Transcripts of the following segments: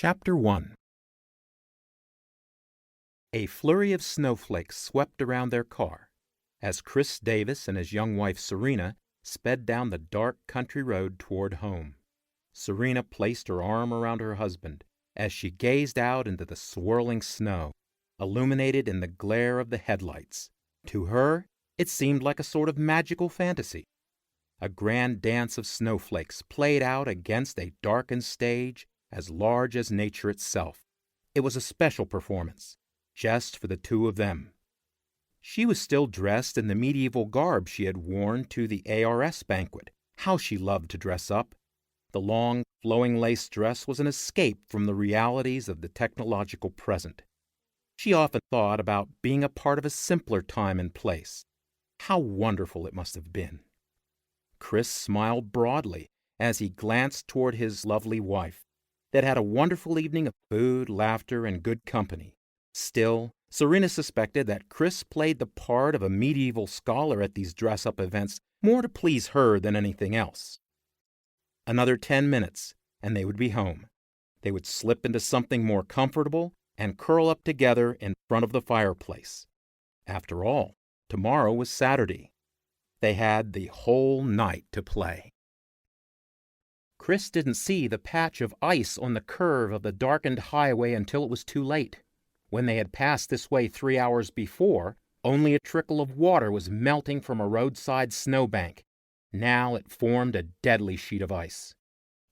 Chapter 1. A flurry of snowflakes swept around their car as Chris Davis and his young wife Serena sped down the dark country road toward home. Serena placed her arm around her husband as she gazed out into the swirling snow, illuminated in the glare of the headlights. To her, it seemed like a sort of magical fantasy. A grand dance of snowflakes played out against a darkened stage as large as nature itself. It was a special performance, just for the two of them. She was still dressed in the medieval garb she had worn to the ARS banquet. How she loved to dress up! The long, flowing lace dress was an escape from the realities of the technological present. She often thought about being a part of a simpler time and place. How wonderful it must have been! Chris smiled broadly as he glanced toward his lovely wife. They'd had a wonderful evening of food, laughter, and good company. Still, Serena suspected that Chris played the part of a medieval scholar at these dress-up events more to please her than anything else. Another 10 minutes, and they would be home. They would slip into something more comfortable and curl up together in front of the fireplace. After all, tomorrow was Saturday. They had the whole night to play. Chris didn't see the patch of ice on the curve of the darkened highway until it was too late. When they had passed this way 3 hours before, only a trickle of water was melting from a roadside snowbank. Now it formed a deadly sheet of ice.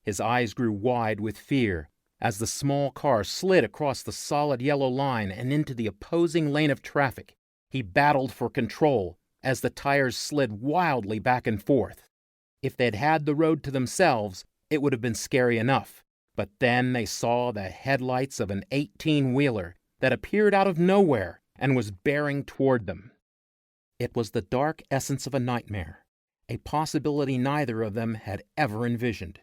His eyes grew wide with fear as the small car slid across the solid yellow line and into the opposing lane of traffic. He battled for control as the tires slid wildly back and forth. If they'd had the road to themselves, it would have been scary enough. But then they saw the headlights of an 18-wheeler that appeared out of nowhere and was bearing toward them. It was the dark essence of a nightmare, a possibility neither of them had ever envisioned.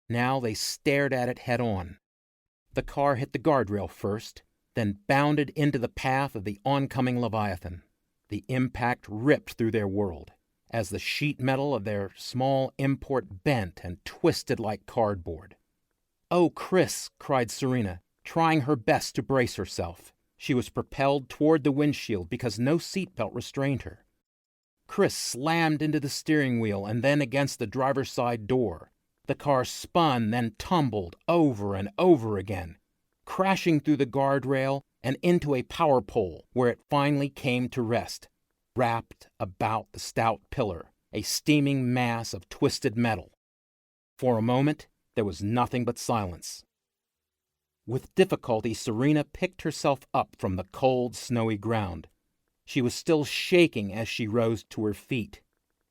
Now they stared at it head-on. The car hit the guardrail first, then bounded into the path of the oncoming Leviathan. The impact ripped through their world as the sheet metal of their small import bent and twisted like cardboard. "Oh, Chris," cried Serena, trying her best to brace herself. She was propelled toward the windshield because no seatbelt restrained her. Chris slammed into the steering wheel and then against the driver's side door. The car spun, then tumbled over and over again, crashing through the guardrail and into a power pole where it finally came to rest, wrapped about the stout pillar, a steaming mass of twisted metal. For a moment, there was nothing but silence. With difficulty, Serena picked herself up from the cold, snowy ground. She was still shaking as she rose to her feet.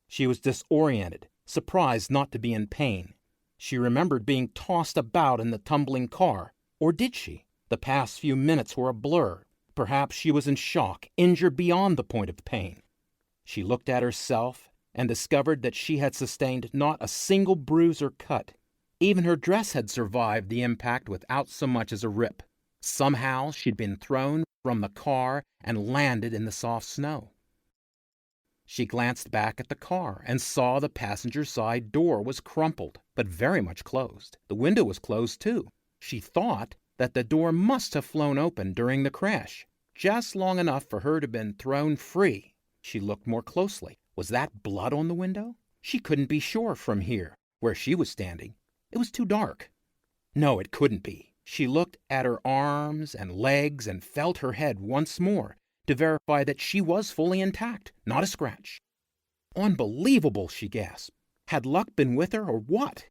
She was disoriented, surprised not to be in pain. She remembered being tossed about in the tumbling car. Or did she? The past few minutes were a blur. Perhaps she was in shock, injured beyond the point of pain. She looked at herself and discovered that she had sustained not a single bruise or cut. Even her dress had survived the impact without so much as a rip. Somehow she'd been thrown from the car and landed in the soft snow. She glanced back at the car and saw the passenger side door was crumpled, but very much closed. The window was closed too. She thought that the door must have flown open during the crash, just long enough for her to have been thrown free. She looked more closely. Was that blood on the window? She couldn't be sure from here, where she was standing. It was too dark. No, it couldn't be. She looked at her arms and legs and felt her head once more to verify that she was fully intact, not a scratch. Unbelievable, she gasped. Had luck been with her or what?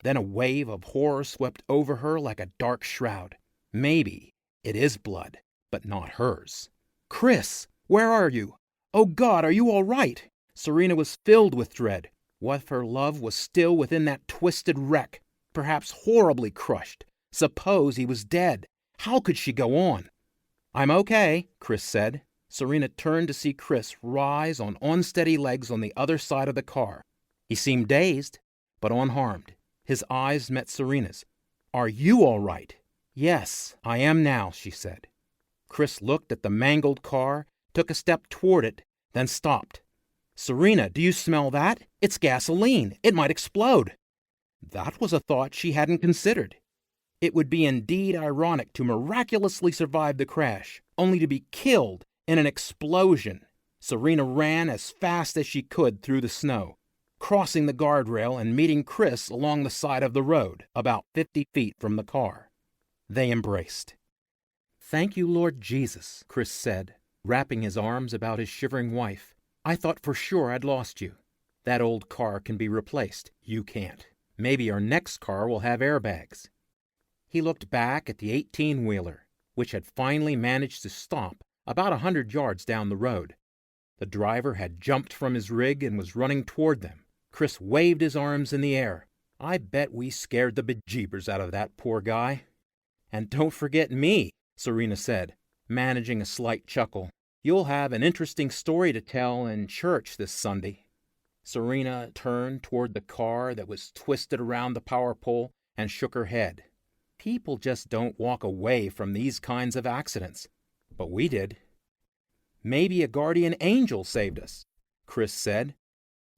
Then a wave of horror swept over her like a dark shroud. Maybe it is blood, but not hers. "Chris, where are you? Oh God, are you all right?" Serena was filled with dread. What if her love was still within that twisted wreck, perhaps horribly crushed? Suppose he was dead. How could she go on? "I'm okay," Chris said. Serena turned to see Chris rise on unsteady legs on the other side of the car. He seemed dazed, but unharmed. His eyes met Serena's. "Are you all right?" "Yes, I am now," she said. Chris looked at the mangled car, took a step toward it, then stopped. "Serena, do you smell that? It's gasoline. It might explode." That was a thought she hadn't considered. It would be indeed ironic to miraculously survive the crash, only to be killed in an explosion. Serena ran as fast as she could through the snow, crossing the guardrail and meeting Chris along the side of the road, about 50 feet from the car. They embraced. "Thank you, Lord Jesus," Chris said, wrapping his arms about his shivering wife. "I thought for sure I'd lost you. That old car can be replaced. You can't. Maybe our next car will have airbags." He looked back at the 18-wheeler, which had finally managed to stop about 100 yards down the road. The driver had jumped from his rig and was running toward them. Chris waved his arms in the air. "I bet we scared the bejeebers out of that poor guy." "And don't forget me," Serena said, managing a slight chuckle. "You'll have an interesting story to tell in church this Sunday." Serena turned toward the car that was twisted around the power pole and shook her head. "People just don't walk away from these kinds of accidents. But we did." "Maybe a guardian angel saved us," Chris said,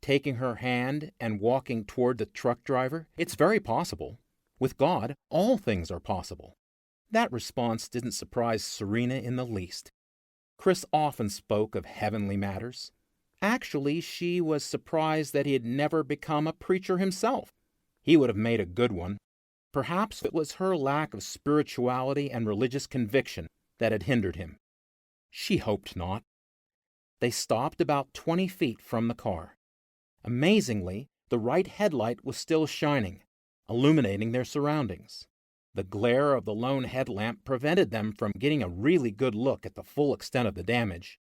taking her hand and walking toward the truck driver. "It's very possible. With God, all things are possible." That response didn't surprise Serena in the least. Chris often spoke of heavenly matters. Actually, she was surprised that he had never become a preacher himself. He would have made a good one. Perhaps it was her lack of spirituality and religious conviction that had hindered him. She hoped not. They stopped about 20 feet from the car. Amazingly, the right headlight was still shining, illuminating their surroundings. The glare of the lone headlamp prevented them from getting a really good look at the full extent of the damage.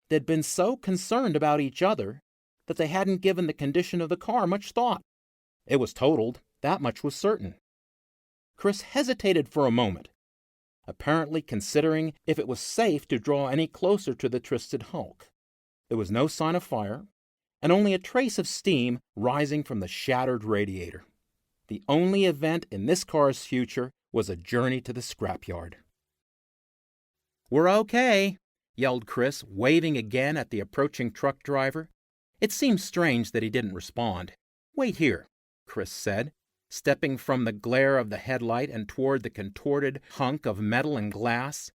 They'd been so concerned about each other that they hadn't given the condition of the car much thought. It was totaled, that much was certain. Chris hesitated for a moment, apparently considering if it was safe to draw any closer to the twisted hulk. There was no sign of fire, and only a trace of steam rising from the shattered radiator. The only event in this car's future was a journey to the scrapyard. "We're okay," yelled Chris, waving again at the approaching truck driver. It seemed strange that he didn't respond. "Wait here," Chris said, stepping from the glare of the headlight and toward the contorted hunk of metal and glass.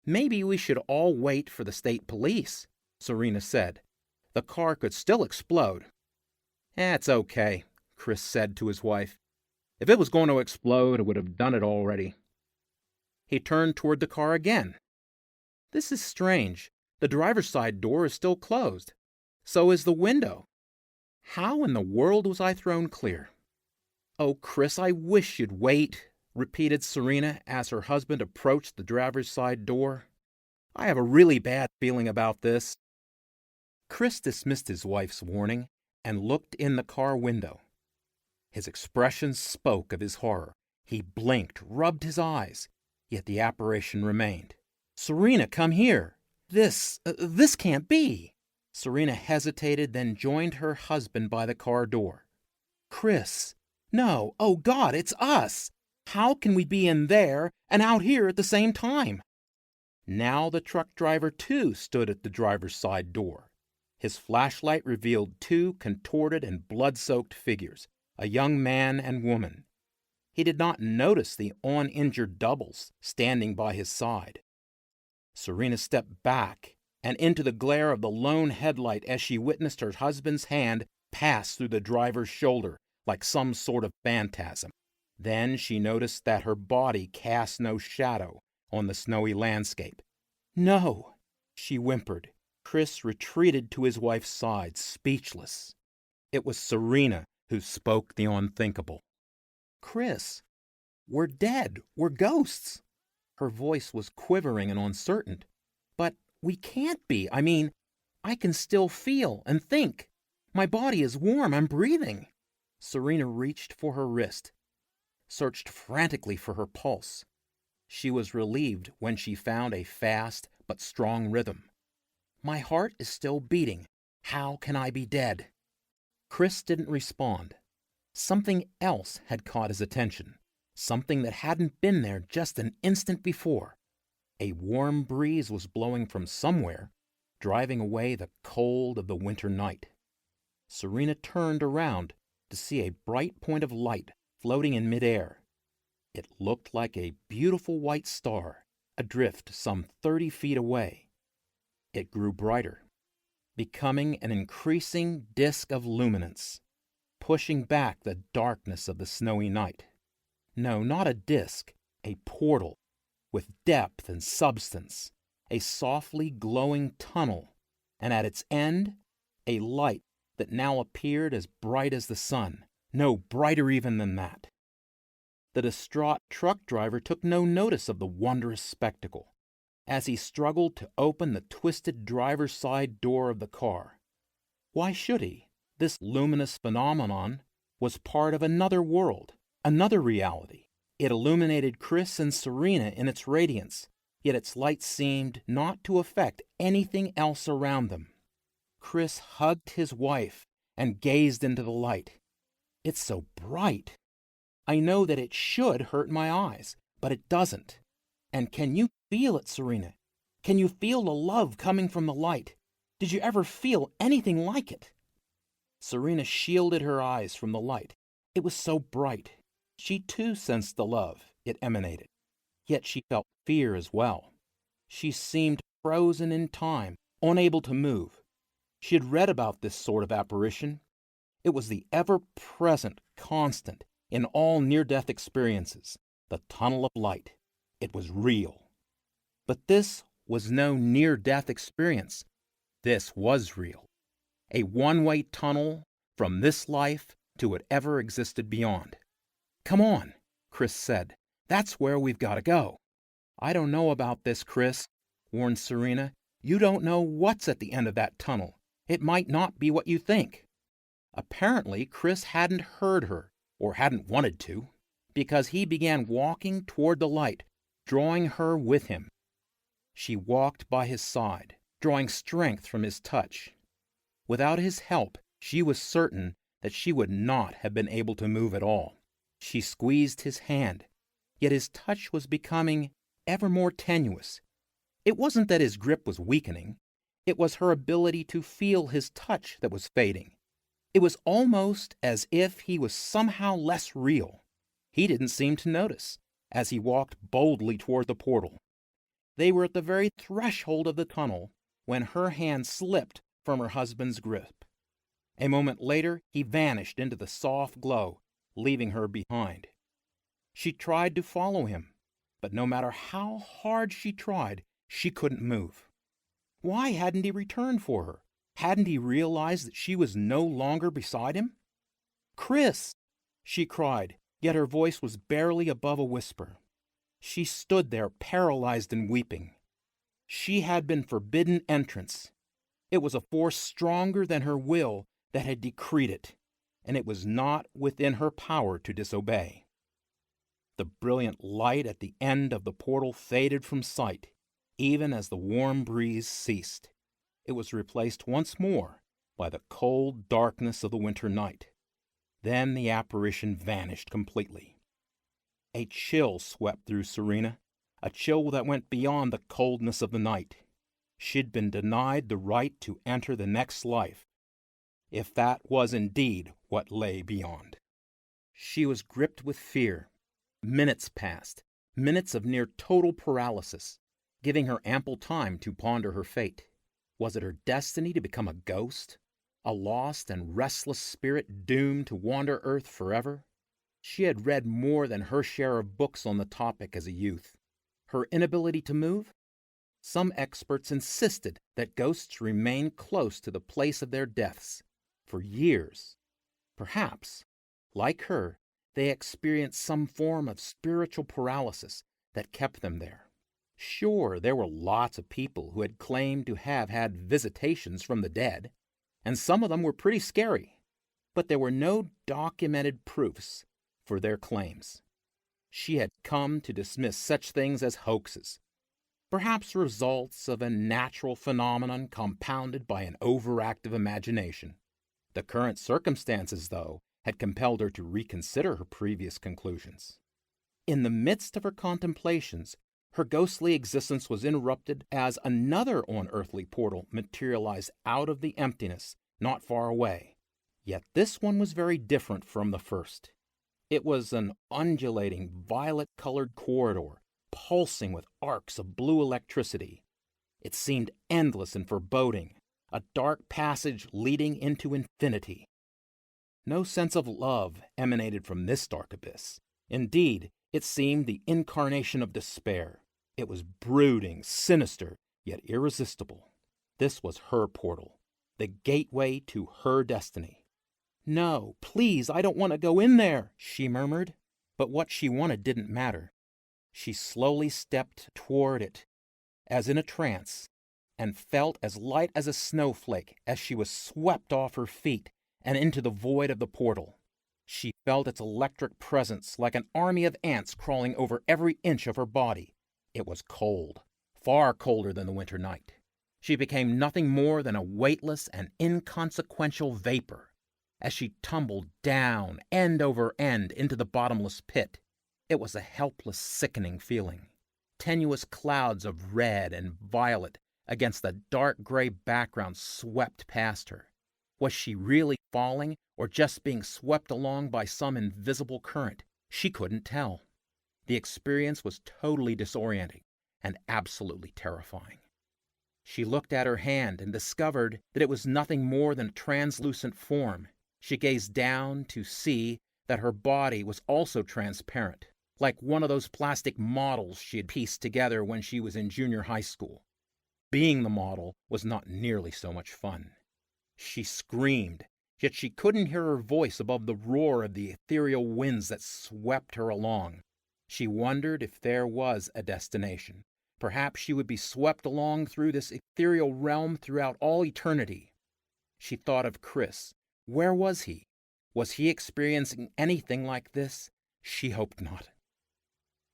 "Maybe we should all wait for the state police," Serena said. "The car could still explode." "It's okay," Chris said to his wife. "If it was going to explode, it would have done it already." He turned toward the car again. "This is strange. The driver's side door is still closed. So is the window. How in the world was I thrown clear?" "Oh, Chris, I wish you'd wait," repeated Serena as her husband approached the driver's side door. "I have a really bad feeling about this." Chris dismissed his wife's warning and looked in the car window. His expression spoke of his horror. He blinked, rubbed his eyes, yet the apparition remained. "Serena, come here. This can't be." Serena hesitated, then joined her husband by the car door. "Chris, no, oh God, it's us. How can we be in there and out here at the same time?" Now the truck driver too stood at the driver's side door. His flashlight revealed two contorted and blood-soaked figures, a young man and woman. He did not notice the uninjured doubles standing by his side. Serena stepped back and into the glare of the lone headlight as she witnessed her husband's hand pass through the driver's shoulder like some sort of phantasm. Then she noticed that her body cast no shadow on the snowy landscape. "No," she whimpered. Chris retreated to his wife's side, speechless. It was Serena who spoke the unthinkable. "Chris, we're dead. We're ghosts." Her voice was quivering and uncertain. "But we can't be. I mean, I can still feel and think. My body is warm. I'm breathing." Serena reached for her wrist, searched frantically for her pulse. She was relieved when she found a fast but strong rhythm. "My heart is still beating. How can I be dead?" Chris didn't respond. Something else had caught his attention, something that hadn't been there just an instant before. A warm breeze was blowing from somewhere, driving away the cold of the winter night. Serena turned around to see a bright point of light floating in midair. It looked like a beautiful white star, adrift some 30 feet away. It grew brighter, becoming an increasing disk of luminance, pushing back the darkness of the snowy night. No, not a disk, a portal, with depth and substance, a softly glowing tunnel, and at its end, a light that now appeared as bright as the sun, no, brighter even than that. The distraught truck driver took no notice of the wondrous spectacle as he struggled to open the twisted driver's side door of the car. Why should he? This luminous phenomenon was part of another world, another reality. It illuminated Chris and Serena in its radiance, yet its light seemed not to affect anything else around them. Chris hugged his wife and gazed into the light. It's so bright. I know that it should hurt my eyes, but it doesn't. And can you feel it, Serena? Can you feel the love coming from the light? Did you ever feel anything like it? Serena shielded her eyes from the light. It was so bright. She too sensed the love it emanated. Yet she felt fear as well. She seemed frozen in time, unable to move. She had read about this sort of apparition. It was the ever-present constant in all near-death experiences, the tunnel of light. It was real. But this was no near-death experience. This was real. A one-way tunnel from this life to whatever existed beyond. Come on, Chris said. That's where we've got to go. I don't know about this, Chris, warned Serena. You don't know what's at the end of that tunnel. It might not be what you think. Apparently, Chris hadn't heard her, or hadn't wanted to, because he began walking toward the light, drawing her with him. She walked by his side, drawing strength from his touch. Without his help, she was certain that she would not have been able to move at all. She squeezed his hand, yet his touch was becoming ever more tenuous. It wasn't that his grip was weakening. It was her ability to feel his touch that was fading. It was almost as if he was somehow less real. He didn't seem to notice as he walked boldly toward the portal. They were at the very threshold of the tunnel when her hand slipped from her husband's grip. A moment later, he vanished into the soft glow, leaving her behind. She tried to follow him, but no matter how hard she tried, she couldn't move. Why hadn't he returned for her? Hadn't he realized that she was no longer beside him? "Chris!" she cried, yet her voice was barely above a whisper. She stood there paralyzed and weeping. She had been forbidden entrance. It was a force stronger than her will that had decreed it, and it was not within her power to disobey. The brilliant light at the end of the portal faded from sight, even as the warm breeze ceased. It was replaced once more by the cold darkness of the winter night. Then the apparition vanished completely. A chill swept through Serena, a chill that went beyond the coldness of the night. She'd been denied the right to enter the next life, if that was indeed what lay beyond. She was gripped with fear. Minutes passed, minutes of near total paralysis, giving her ample time to ponder her fate. Was it her destiny to become a ghost, a lost and restless spirit doomed to wander Earth forever? She had read more than her share of books on the topic as a youth. Her inability to move? Some experts insisted that ghosts remain close to the place of their deaths for years. Perhaps, like her, they experienced some form of spiritual paralysis that kept them there. Sure, there were lots of people who had claimed to have had visitations from the dead, and some of them were pretty scary, but there were no documented proofs for their claims. She had come to dismiss such things as hoaxes, perhaps results of a natural phenomenon compounded by an overactive imagination. The current circumstances, though, had compelled her to reconsider her previous conclusions. In the midst of her contemplations, her ghostly existence was interrupted as another unearthly portal materialized out of the emptiness not far away. Yet this one was very different from the first. It was an undulating, violet-colored corridor, pulsing with arcs of blue electricity. It seemed endless and foreboding, a dark passage leading into infinity. No sense of love emanated from this dark abyss. Indeed, it seemed the incarnation of despair. It was brooding, sinister, yet irresistible. This was her portal, the gateway to her destiny. "No, please, I don't want to go in there," she murmured. But what she wanted didn't matter. She slowly stepped toward it, as in a trance, and felt as light as a snowflake as she was swept off her feet and into the void of the portal. She felt its electric presence like an army of ants crawling over every inch of her body. It was cold, far colder than the winter night. She became nothing more than a weightless and inconsequential vapor. As she tumbled down, end over end, into the bottomless pit, it was a helpless, sickening feeling. Tenuous clouds of red and violet against the dark gray background swept past her. Was she really falling, or just being swept along by some invisible current? She couldn't tell. The experience was totally disorienting and absolutely terrifying. She looked at her hand and discovered that it was nothing more than a translucent form. She gazed down to see that her body was also transparent, like one of those plastic models she had pieced together when she was in junior high school. Being the model was not nearly so much fun. She screamed, yet she couldn't hear her voice above the roar of the ethereal winds that swept her along. She wondered if there was a destination. Perhaps she would be swept along through this ethereal realm throughout all eternity. She thought of Chris. Where was he? Was he experiencing anything like this? She hoped not.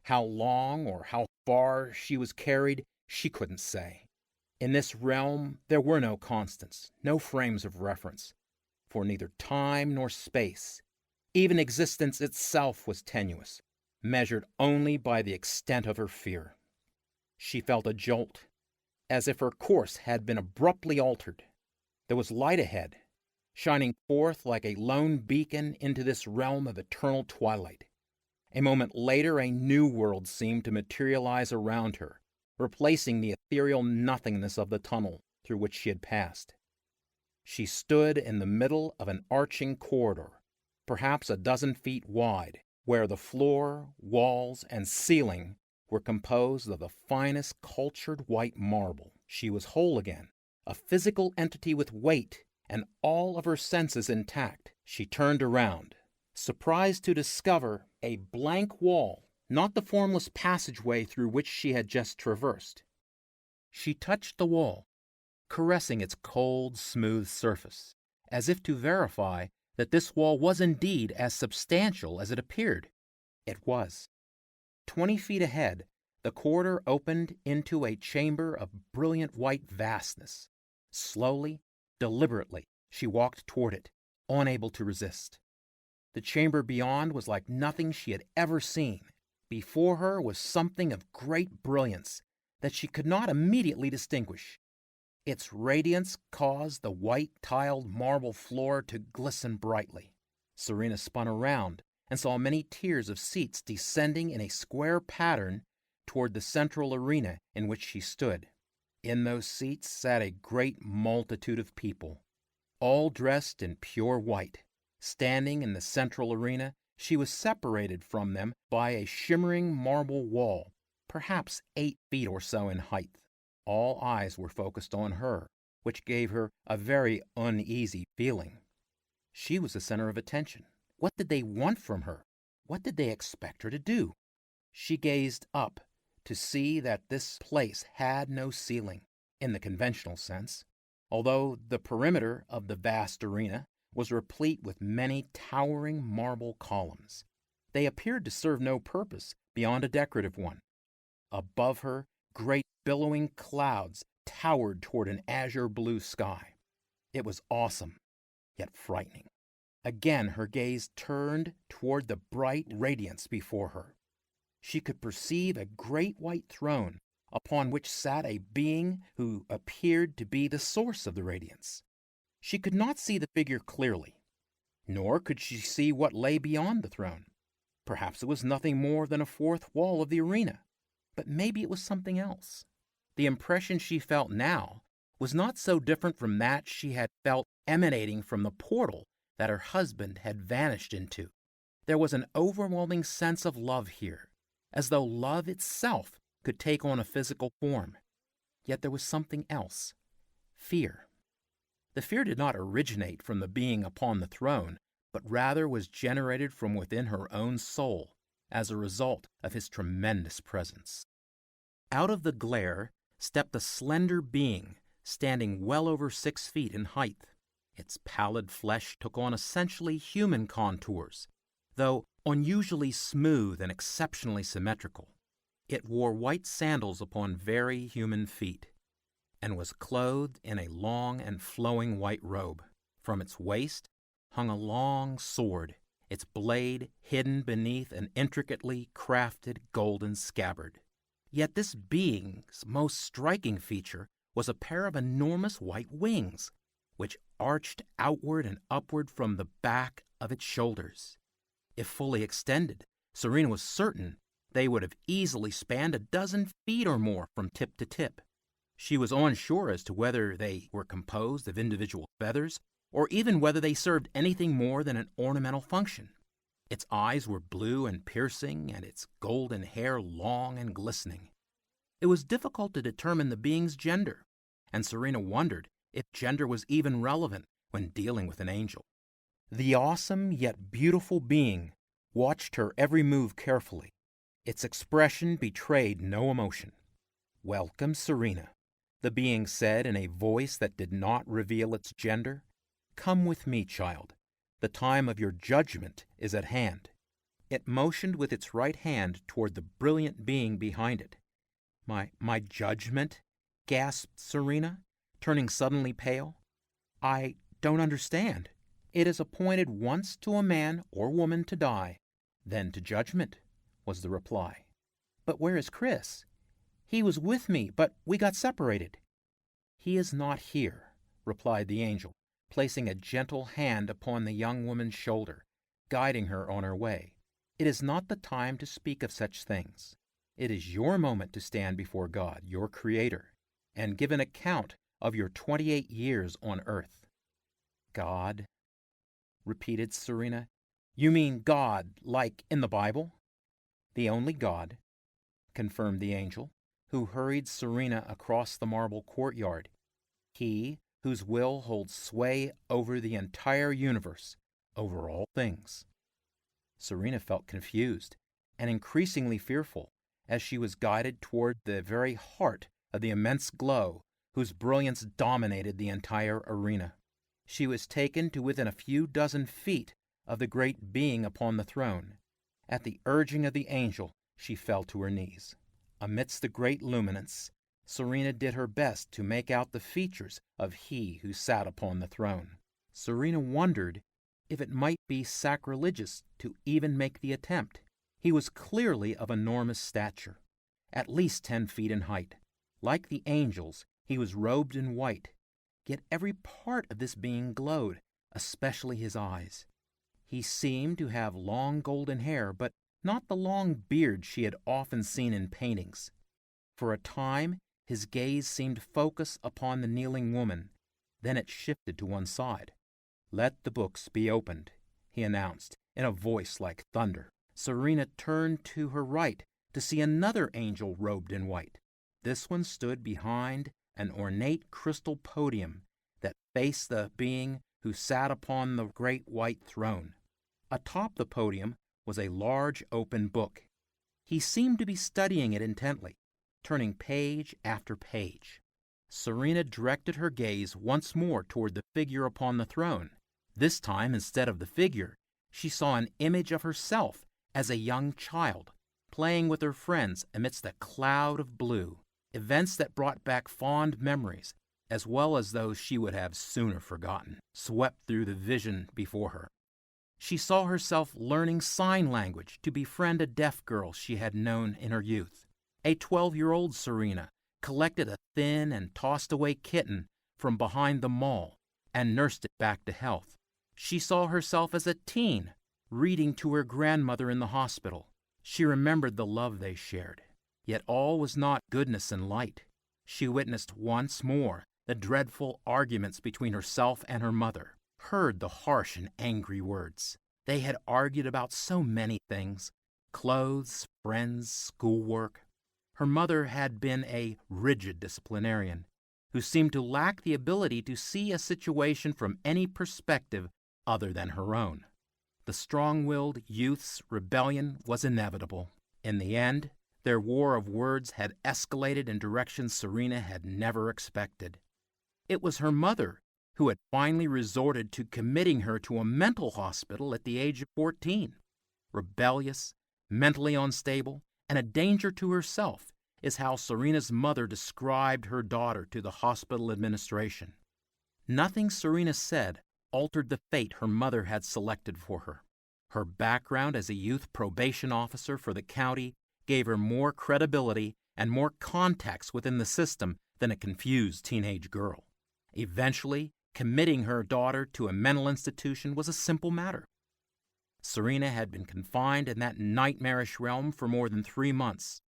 How long or how far she was carried, she couldn't say. In this realm, there were no constants, no frames of reference, for neither time nor space. Even existence itself was tenuous, measured only by the extent of her fear. She felt a jolt, as if her course had been abruptly altered. There was light ahead, shining forth like a lone beacon into this realm of eternal twilight. A moment later, a new world seemed to materialize around her, replacing the ethereal nothingness of the tunnel through which she had passed. She stood in the middle of an arching corridor, perhaps a dozen feet wide, where the floor, walls, and ceiling were composed of the finest cultured white marble. She was whole again, a physical entity with weight and all of her senses intact. She turned around, surprised to discover a blank wall, not the formless passageway through which she had just traversed. She touched the wall, caressing its cold, smooth surface, as if to verify that this wall was indeed as substantial as it appeared. It was. 20 feet ahead, the corridor opened into a chamber of brilliant white vastness. Slowly, deliberately, she walked toward it, unable to resist. The chamber beyond was like nothing she had ever seen. Before her was something of great brilliance that she could not immediately distinguish. Its radiance caused the white tiled marble floor to glisten brightly. Serena spun around and saw many tiers of seats descending in a square pattern toward the central arena in which she stood. In those seats sat a great multitude of people, all dressed in pure white. Standing in the central arena, she was separated from them by a shimmering marble wall, perhaps 8 feet or so in height. All eyes were focused on her, which gave her a very uneasy feeling. She was the center of attention. What did they want from her? What did they expect her to do? She gazed up to see that this place had no ceiling, in the conventional sense, although the perimeter of the vast arena was replete with many towering marble columns. They appeared to serve no purpose beyond a decorative one. Above her, great billowing clouds towered toward an azure blue sky. It was awesome, yet frightening. Again her gaze turned toward the bright radiance before her. She could perceive a great white throne upon which sat a being who appeared to be the source of the radiance. She could not see the figure clearly, nor could she see what lay beyond the throne. Perhaps it was nothing more than a fourth wall of the arena, but maybe it was something else. The impression she felt now was not so different from that she had felt emanating from the portal that her husband had vanished into. There was an overwhelming sense of love here, as though love itself could take on a physical form. Yet there was something else, fear. The fear did not originate from the being upon the throne, but rather was generated from within her own soul as a result of his tremendous presence. Out of the glare stepped a slender being standing well over 6 feet in height. Its pallid flesh took on essentially human contours, though unusually smooth and exceptionally symmetrical. It wore white sandals upon very human feet, and was clothed in a long and flowing white robe. From its waist hung a long sword, its blade hidden beneath an intricately crafted golden scabbard. Yet this being's most striking feature was a pair of enormous white wings, which arched outward and upward from the back of its shoulders. If fully extended, Serena was certain they would have easily spanned a dozen feet or more from tip to tip. She was unsure as to whether they were composed of individual feathers, or even whether they served anything more than an ornamental function. Its eyes were blue and piercing, and its golden hair long and glistening. It was difficult to determine the being's gender, and Serena wondered if gender was even relevant when dealing with an angel. The awesome yet beautiful being watched her every move carefully. Its expression betrayed no emotion. "Welcome, Serena," the being said in a voice that did not reveal its gender. "Come with me, child. The time of your judgment is at hand." It motioned with its right hand toward the brilliant being behind it. My judgment?" gasped Serena, turning suddenly pale. "I don't understand." "It is appointed once to a man or woman to die, then to judgment," was the reply. "But where is Chris? He was with me, but we got separated." "He is not here," replied the angel, placing a gentle hand upon the young woman's shoulder, guiding her on her way. "It is not the time to speak of such things. It is your moment to stand before God, your Creator, and give an account of your 28 years on earth." "God?" repeated Serena. "You mean God, like in the Bible?" "The only God," confirmed the angel, who hurried Serena across the marble courtyard. "He whose will holds sway over the entire universe, over all things." Serena felt confused and increasingly fearful as she was guided toward the very heart of the immense glow whose brilliance dominated the entire arena. She was taken to within a few dozen feet of the great being upon the throne. At the urging of the angel, she fell to her knees. Amidst the great luminance, Serena did her best to make out the features of he who sat upon the throne. Serena wondered if it might be sacrilegious to even make the attempt. He was clearly of enormous stature, at least 10 feet in height. Like the angels, he was robed in white, yet every part of this being glowed, especially his eyes. He seemed to have long golden hair, but not the long beard she had often seen in paintings. For a time, his gaze seemed focused upon the kneeling woman. Then it shifted to one side. "Let the books be opened," he announced in a voice like thunder. Serena turned to her right to see another angel robed in white. This one stood behind an ornate crystal podium that faced the being who sat upon the great white throne. Atop the podium was a large open book. He seemed to be studying it intently, turning page after page. Serena directed her gaze once more toward the figure upon the throne. This time, instead of the figure, she saw an image of herself as a young child, playing with her friends amidst a cloud of blue, events that brought back fond memories, as well as those she would have sooner forgotten, swept through the vision before her. She saw herself learning sign language to befriend a deaf girl she had known in her youth. A 12-year-old Serena collected a thin and tossed-away kitten from behind the mall and nursed it back to health. She saw herself as a teen, reading to her grandmother in the hospital. She remembered the love they shared. Yet all was not goodness and light. She witnessed once more the dreadful arguments between herself and her mother, heard the harsh and angry words. They had argued about so many things: clothes, friends, schoolwork. Her mother had been a rigid disciplinarian who seemed to lack the ability to see a situation from any perspective other than her own. The strong-willed youth's rebellion was inevitable. In the end, their war of words had escalated in directions Serena had never expected. It was her mother who had finally resorted to committing her to a mental hospital at the age of 14. Rebellious, mentally unstable, and a danger to herself is how Serena's mother described her daughter to the hospital administration. Nothing Serena said altered the fate her mother had selected for her. Her background as a youth probation officer for the county gave her more credibility and more contacts within the system than a confused teenage girl. Eventually, committing her daughter to a mental institution was a simple matter. Serena had been confined in that nightmarish realm for more than 3 months.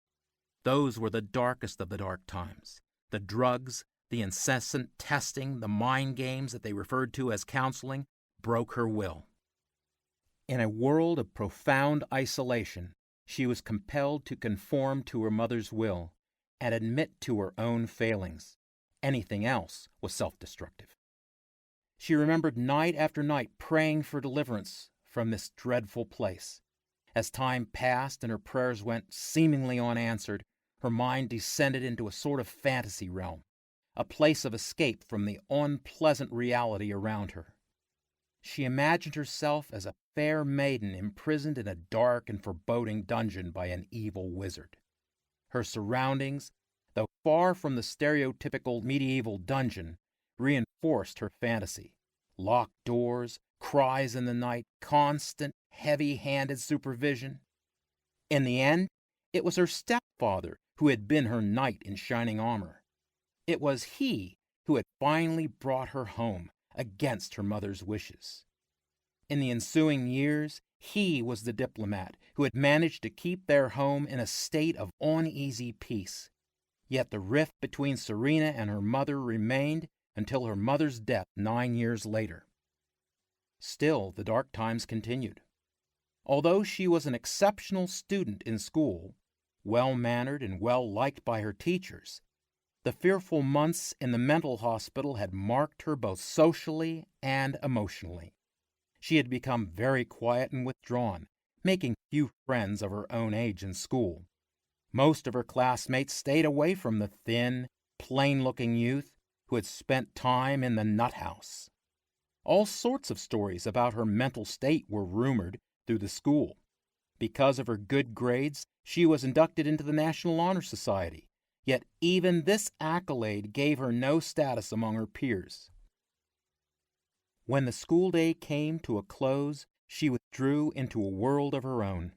Those were the darkest of the dark times. The drugs, the incessant testing, the mind games that they referred to as counseling, broke her will. In a world of profound isolation, she was compelled to conform to her mother's will and admit to her own failings. Anything else was self-destructive. She remembered night after night praying for deliverance from this dreadful place. As time passed and her prayers went seemingly unanswered, her mind descended into a sort of fantasy realm, a place of escape from the unpleasant reality around her. She imagined herself as a fair maiden imprisoned in a dark and foreboding dungeon by an evil wizard. Her surroundings, though far from the stereotypical medieval dungeon, reinforced her fantasy. Locked doors, cries in the night, constant, heavy-handed supervision. In the end, it was her stepfather who had been her knight in shining armor. It was he who had finally brought her home against her mother's wishes. In the ensuing years, he was the diplomat who had managed to keep their home in a state of uneasy peace. Yet the rift between Serena and her mother remained until her mother's death 9 years later. Still, the dark times continued. Although she was an exceptional student in school, well-mannered and well-liked by her teachers, the fearful months in the mental hospital had marked her both socially and emotionally. She had become very quiet and withdrawn, making few friends of her own age in school. Most of her classmates stayed away from the thin, plain-looking youth who had spent time in the nut house. All sorts of stories about her mental state were rumored through the school. Because of her good grades, she was inducted into the National Honor Society, yet even this accolade gave her no status among her peers. When the school day came to a close, she withdrew into a world of her own.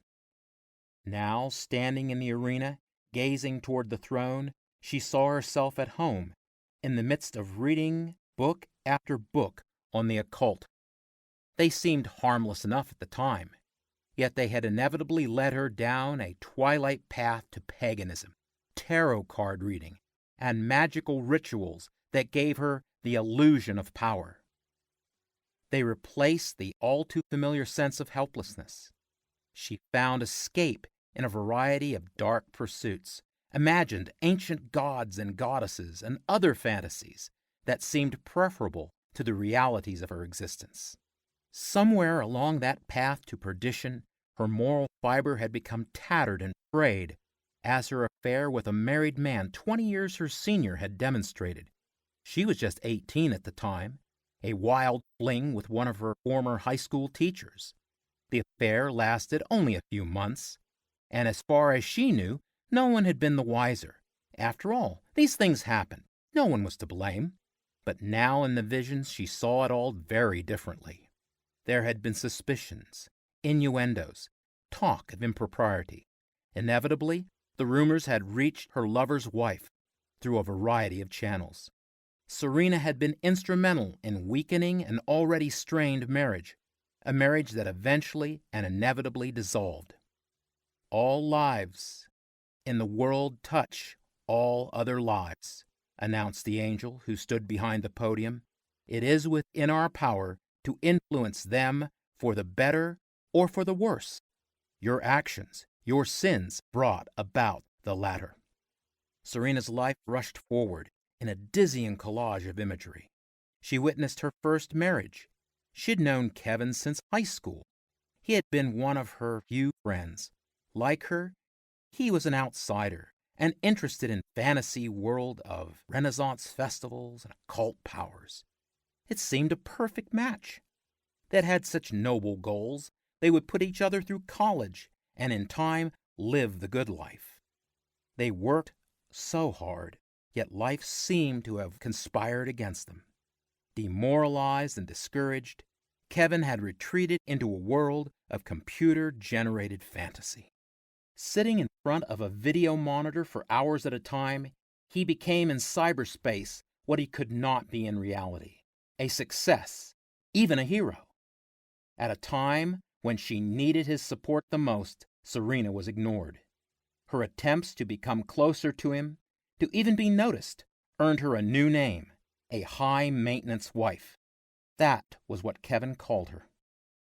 Now, standing in the arena, gazing toward the throne, she saw herself at home, in the midst of reading book after book on the occult. They seemed harmless enough at the time, yet they had inevitably led her down a twilight path to paganism, tarot card reading, and magical rituals that gave her the illusion of power. They replaced the all-too-familiar sense of helplessness. She found escape in a variety of dark pursuits, imagined ancient gods and goddesses and other fantasies that seemed preferable to the realities of her existence. Somewhere along that path to perdition, her moral fiber had become tattered and frayed, as her affair with a married man 20 years her senior had demonstrated. She was just 18 at the time, a wild fling with one of her former high school teachers. The affair lasted only a few months, and as far as she knew, no one had been the wiser. After all, these things happened. No one was to blame. But now in the visions she saw it all very differently. There had been suspicions, innuendos, talk of impropriety. Inevitably, the rumors had reached her lover's wife through a variety of channels. Serena had been instrumental in weakening an already strained marriage. a marriage that eventually and inevitably dissolved. All lives in the world touch all other lives, announced the angel who stood behind the podium. It is within our power to influence them for the better or for the worse. Your actions, your sins brought about the latter. Serena's life rushed forward in a dizzying collage of imagery. She witnessed her first marriage. She'd known Kevin since high school. He had been one of her few friends. Like her, he was an outsider and interested in fantasy world of Renaissance festivals and occult powers. It seemed a perfect match. They'd had such noble goals. They would put each other through college and in time live the good life. They worked so hard, yet life seemed to have conspired against them. Demoralized and discouraged, Kevin had retreated into a world of computer-generated fantasy. Sitting in front of a video monitor for hours at a time, he became in cyberspace what he could not be in reality: a success, even a hero. At a time when she needed his support the most, Serena was ignored. Her attempts to become closer to him, to even be noticed, earned her a new name: a high-maintenance wife. That was what Kevin called her.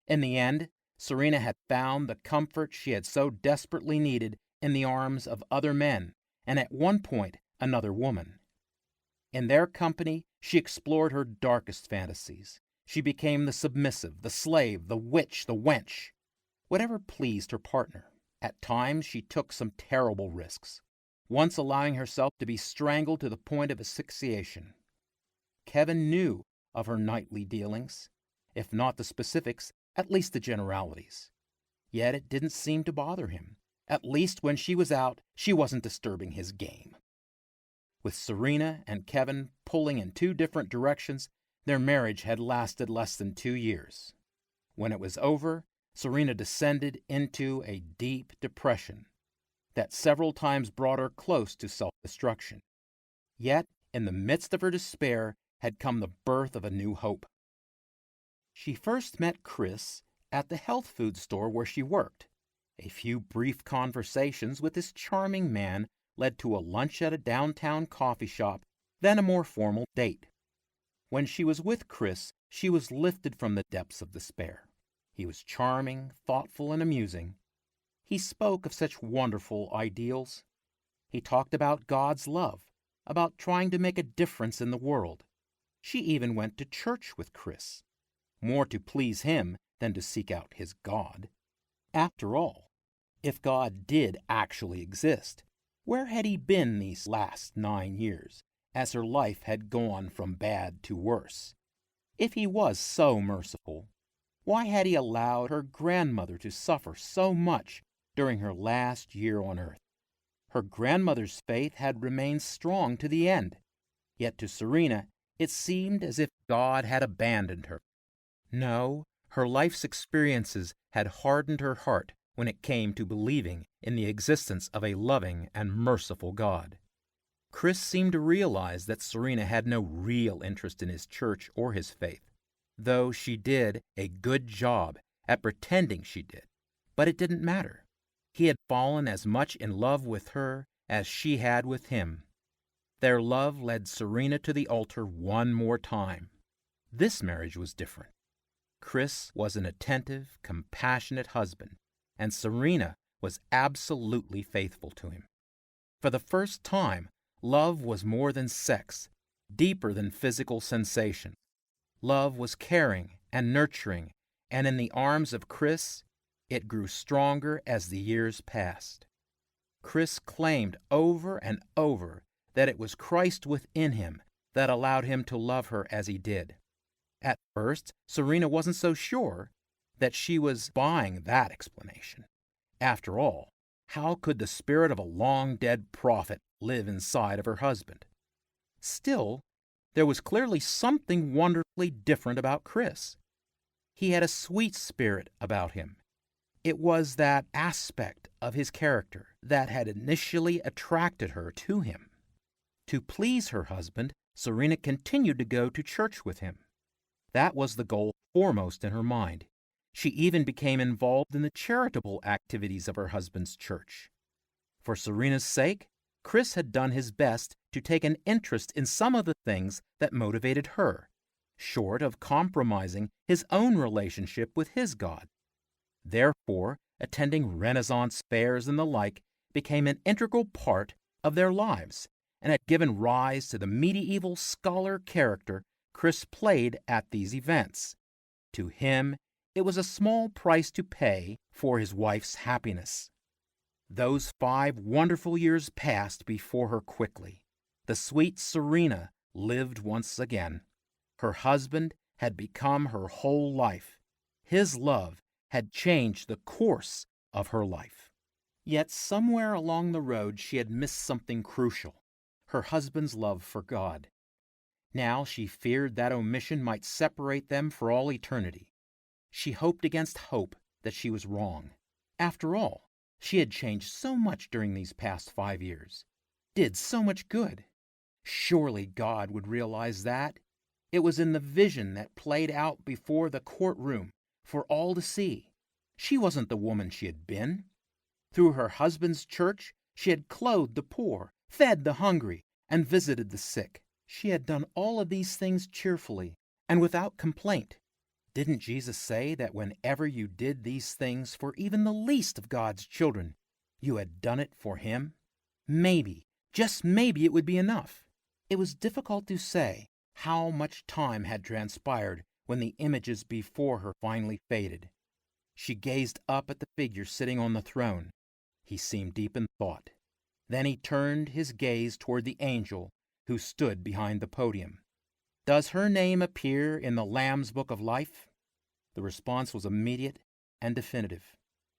In the end, Serena had found the comfort she had so desperately needed in the arms of other men, and at one point another woman. In their company, she explored her darkest fantasies. She became the submissive, the slave, the witch, the wench. Whatever pleased her partner. At times she took some terrible risks, once allowing herself to be strangled to the point of asphyxiation. Kevin knew of her nightly dealings, if not the specifics, at least the generalities. Yet it didn't seem to bother him. At least when she was out, she wasn't disturbing his game. With Serena and Kevin pulling in two different directions, their marriage had lasted less than 2 years. When it was over, Serena descended into a deep depression that several times brought her close to self-destruction. Yet, in the midst of her despair, had come the birth of a new hope. She first met Chris at the health food store where she worked. A few brief conversations with this charming man led to a lunch at a downtown coffee shop, then a more formal date. When she was with Chris, she was lifted from the depths of despair. He was charming, thoughtful, and amusing. He spoke of such wonderful ideals. He talked about God's love, about trying to make a difference in the world. She even went to church with Chris, more to please him than to seek out his God. After all, if God did actually exist, where had he been these last 9 years, as her life had gone from bad to worse? If he was so merciful, why had he allowed her grandmother to suffer so much during her last year on earth? Her grandmother's faith had remained strong to the end, yet to Serena it seemed as if God had abandoned her. No, her life's experiences had hardened her heart when it came to believing in the existence of a loving and merciful God. Chris seemed to realize that Serena had no real interest in his church or his faith, though she did a good job at pretending she did. But it didn't matter. He had fallen as much in love with her as she had with him. Their love led Serena to the altar one more time. This marriage was different. Chris was an attentive, compassionate husband, and Serena was absolutely faithful to him. For the first time, love was more than sex, deeper than physical sensation. Love was caring and nurturing, and in the arms of Chris, it grew stronger as the years passed. Chris claimed over and over that it was Christ within him that allowed him to love her as he did. At first, Serena wasn't so sure that she was buying that explanation. After all, how could the spirit of a long-dead prophet live inside of her husband? Still, there was clearly something wonderfully different about Chris. He had a sweet spirit about him. It was that aspect of his character that had initially attracted her to him. To please her husband, Serena continued to go to church with him. That was the goal foremost in her mind. She even became involved in the charitable activities of her husband's church. For Serena's sake, Chris had done his best to take an interest in some of the things that motivated her, short of compromising his own relationship with his God. Therefore, attending Renaissance fairs and the like became an integral part of their lives and had given rise to the medieval scholar character Chris played at these events. To him, it was a small price to pay for his wife's happiness. Those 5 wonderful years passed before her quickly. The sweet Serena lived once again. Her husband had become her whole life. His love had changed the course of her life. Yet somewhere along the road she had missed something crucial: her husband's love for God. Now she feared that omission might separate them for all eternity. She hoped against hope that she was wrong. After all, she had changed so much during these past 5 years, did so much good. Surely God would realize that. It was in the vision that played out before the courtroom for all to see. She wasn't the woman she had been. Through her husband's church, she had clothed the poor, fed the hungry, and visited the sick. She had done all of these things cheerfully and without complaint. Didn't Jesus say that whenever you did these things for even the least of God's children, you had done it for Him? Maybe, just maybe, it would be enough. It was difficult to say how much time had transpired when the images before her finally faded. She gazed up at the figure sitting on the throne. He seemed deep in thought. Then he turned his gaze toward the angel who stood behind the podium. "Does her name appear in the Lamb's Book of Life?" The response was immediate and definitive.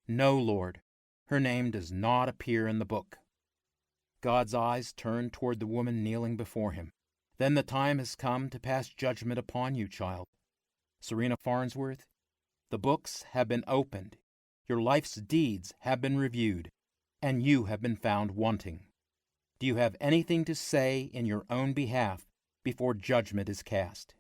"No, Lord, her name does not appear in the book." God's eyes turned toward the woman kneeling before him. "Then the time has come to pass judgment upon you, child. Serena Farnsworth, the books have been opened, your life's deeds have been reviewed, and you have been found wanting. Do you have anything to say in your own behalf before judgment is cast?"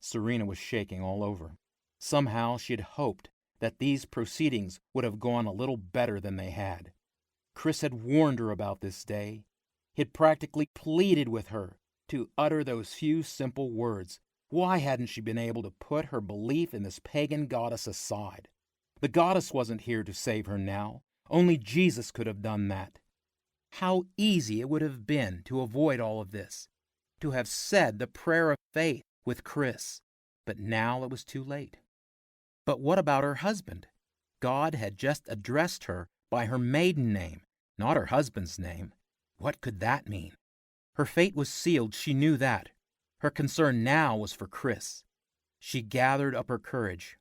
Serena was shaking all over. Somehow she had hoped that these proceedings would have gone a little better than they had. Chris had warned her about this day. He had practically pleaded with her to utter those few simple words. Why hadn't she been able to put her belief in this pagan goddess aside? The goddess wasn't here to save her now. Only Jesus could have done that. How easy it would have been to avoid all of this, to have said the prayer of faith with Chris. But now it was too late. But what about her husband? God had just addressed her by her maiden name, not her husband's name. What could that mean? Her fate was sealed, she knew that. Her concern now was for Chris. She gathered up her courage.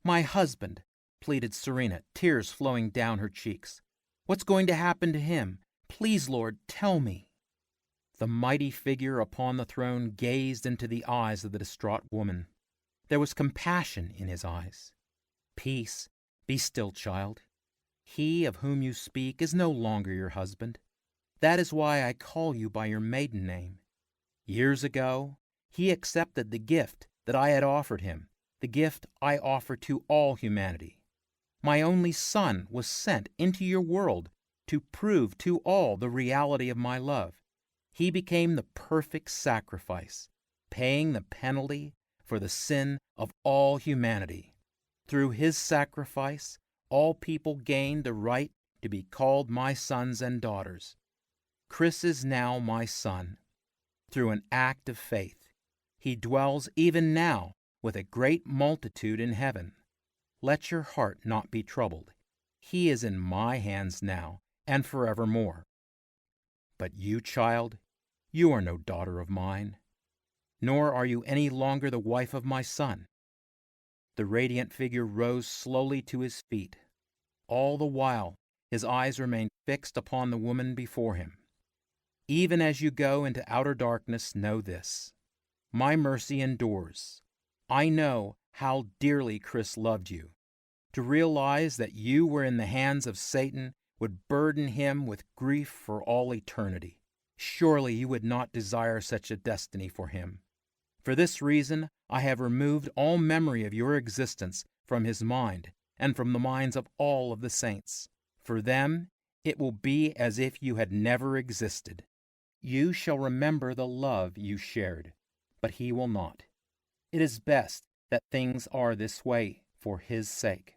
"My husband," pleaded Serena, tears flowing down her cheeks. "What's going to happen to him? Please, Lord, tell me." The mighty figure upon the throne gazed into the eyes of the distraught woman. There was compassion in his eyes. "Peace, be still, child. He of whom you speak is no longer your husband. That is why I call you by your maiden name. Years ago, he accepted the gift that I had offered him, the gift I offer to all humanity. My only son was sent into your world to prove to all the reality of my love. He became the perfect sacrifice, paying the penalty for the sin of all humanity. Through his sacrifice, all people gained the right to be called my sons and daughters. Chris is now my son. Through an act of faith, he dwells even now with a great multitude in heaven. Let your heart not be troubled. He is in my hands now and forevermore. But you, child, you are no daughter of mine, nor are you any longer the wife of my son." The radiant figure rose slowly to his feet. All the while, his eyes remained fixed upon the woman before him. "Even as you go into outer darkness, know this: my mercy endures. I know how dearly Chris loved you. To realize that you were in the hands of Satan would burden him with grief for all eternity. Surely you would not desire such a destiny for him. For this reason, I have removed all memory of your existence from his mind and from the minds of all of the saints. For them, it will be as if you had never existed. You shall remember the love you shared, but he will not. It is best that things are this way for his sake.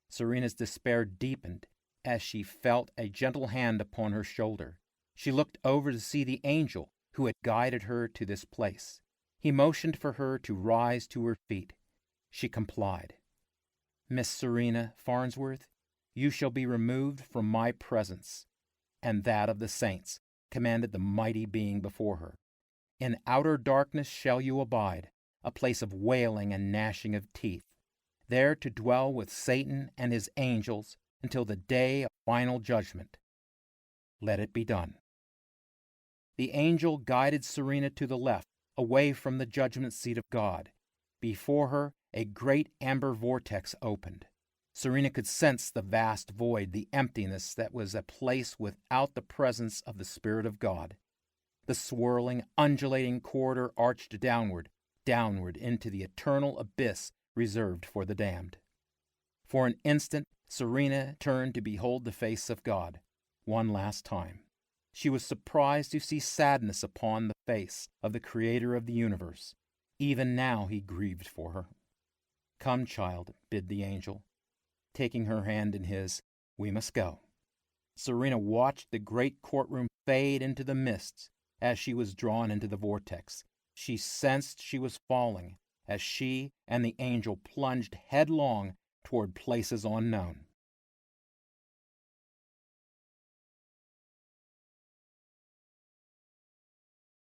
Serena's despair deepened as she felt a gentle hand upon her shoulder. She looked over to see the angel who had guided her to this place. He motioned for her to rise to her feet. She complied. Miss Serena Farnsworth, you shall be removed from my presence, and that of the saints, commanded the mighty being before her. In outer darkness shall you abide, a place of wailing and gnashing of teeth, there to dwell with Satan and his angels until the day of final judgment. Let it be done. The angel guided Serena to the left, away from the judgment seat of God. Before her, a great amber vortex opened. Serena could sense the vast void, the emptiness that was a place without the presence of the Spirit of God. The swirling, undulating corridor arched downward into the eternal abyss reserved for the damned. For an instant, Serena turned to behold the face of God one last time. She was surprised to see sadness upon the face of the Creator of the universe. Even now he grieved for her. Come, child, bid the angel. Taking her hand in his, we must go. Serena watched the great courtroom fade into the mists as she was drawn into the vortex. She sensed she was falling as she and the angel plunged headlong toward places unknown.